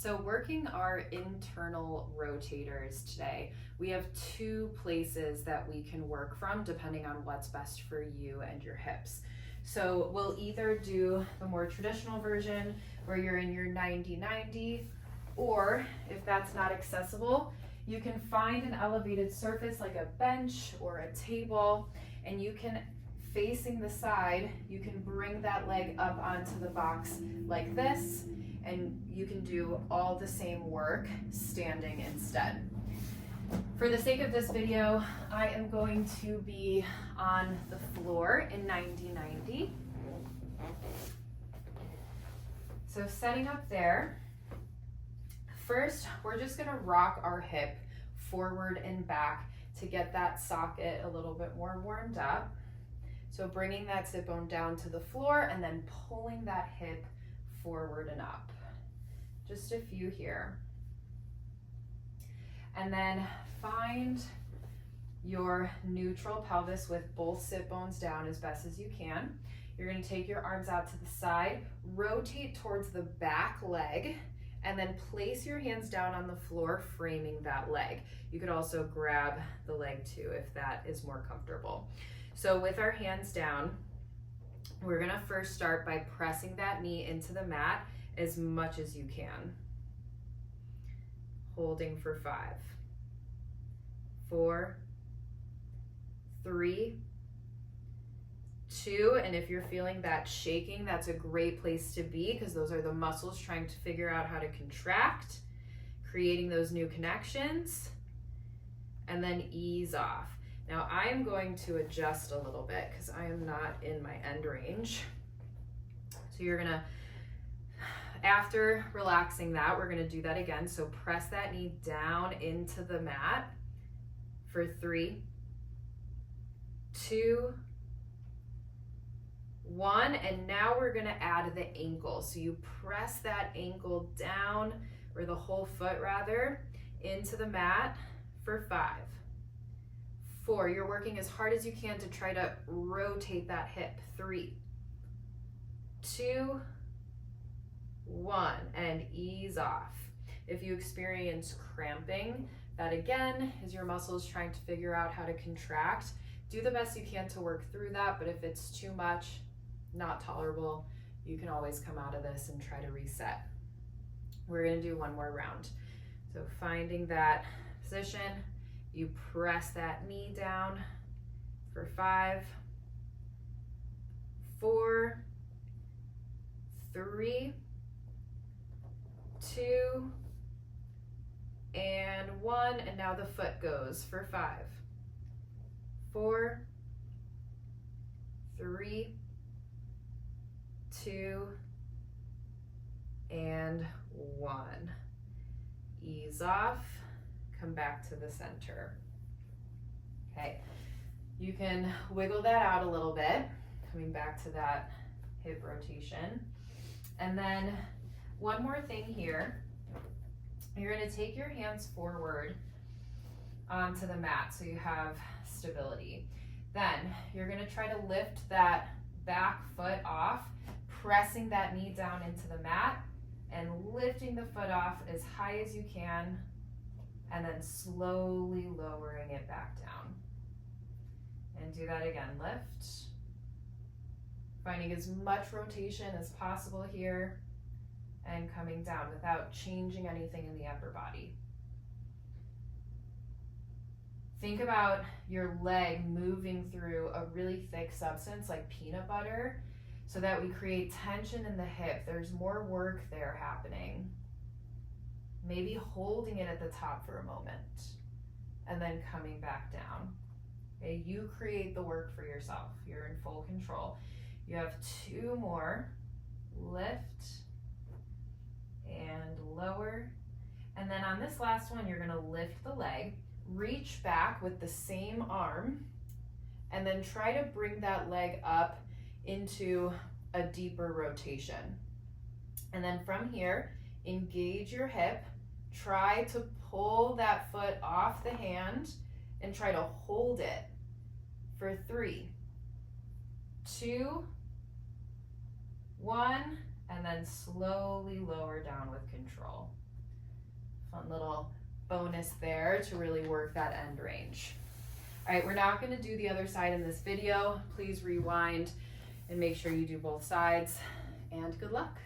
So working our internal rotators today, we have two places that we can work from depending on what's best for you and your hips. So we'll either do the more traditional version where you're in your 90-90, or if that's not accessible, you can find an elevated surface like a bench or a table, and you can, facing the side, you can bring that leg up onto the box like this, and you can do all the same work standing instead. For the sake of this video, I am going to be on the floor in 90-90. So setting up there, first we're just gonna rock our hip forward and back to get that socket a little bit more warmed up. So bringing that sit bone down to the floor and then pulling that hip forward and up. Just a few here. And then find your neutral pelvis with both sit bones down as best as you can. You're going to take your arms out to the side, rotate towards the back leg, and then place your hands down on the floor, framing that leg. You could also grab the leg too if that is more comfortable. So with our hands down, we're going to first start by pressing that knee into the mat as much as you can. Holding for 5, 4, 3, 2, and if you're feeling that shaking, that's a great place to be because those are the muscles trying to figure out how to contract, creating those new connections, and then ease off. Now I am going to adjust a little bit because I am not in my end range. So you're gonna, after relaxing that, we're gonna do that again. So press that knee down into the mat for 3, 2, 1, and now we're gonna add the ankle. So you press that ankle down, or the whole foot rather, into the mat for 5, 4, you're working as hard as you can to try to rotate that hip. 3, 2, 1, and ease off. If you experience cramping, that again is your muscles trying to figure out how to contract. Do the best you can to work through that, but if it's too much, not tolerable, you can always come out of this and try to reset. We're gonna do one more round. So finding that position, you press that knee down for 5, 4, 3, 2, and 1, and now the foot goes for 5, 4, 3, 2, and 1. Ease off, come back to the center. Okay, you can wiggle that out a little bit, coming back to that hip rotation. And then one more thing here, you're gonna take your hands forward onto the mat so you have stability. Then you're gonna try to lift that back foot off, pressing that knee down into the mat and lifting the foot off as high as you can, and then slowly lowering it back down. And do that again, lift. Finding as much rotation as possible here and coming down without changing anything in the upper body. Think about your leg moving through a really thick substance like peanut butter so that we create tension in the hip. There's more work there happening. Maybe holding it at the top for a moment and then coming back down. Okay, you create the work for yourself. You're in full control. You have 2 more. Lift and lower. And then on this last one, you're gonna lift the leg, reach back with the same arm, and then try to bring that leg up into a deeper rotation. And then from here, engage your hip, try to pull that foot off the hand and try to hold it for 3, 2, 1, and then slowly lower down with control. Fun little bonus there to really work that end range. All right, we're not going to do the other side in this video. Please rewind and make sure you do both sides, and good luck.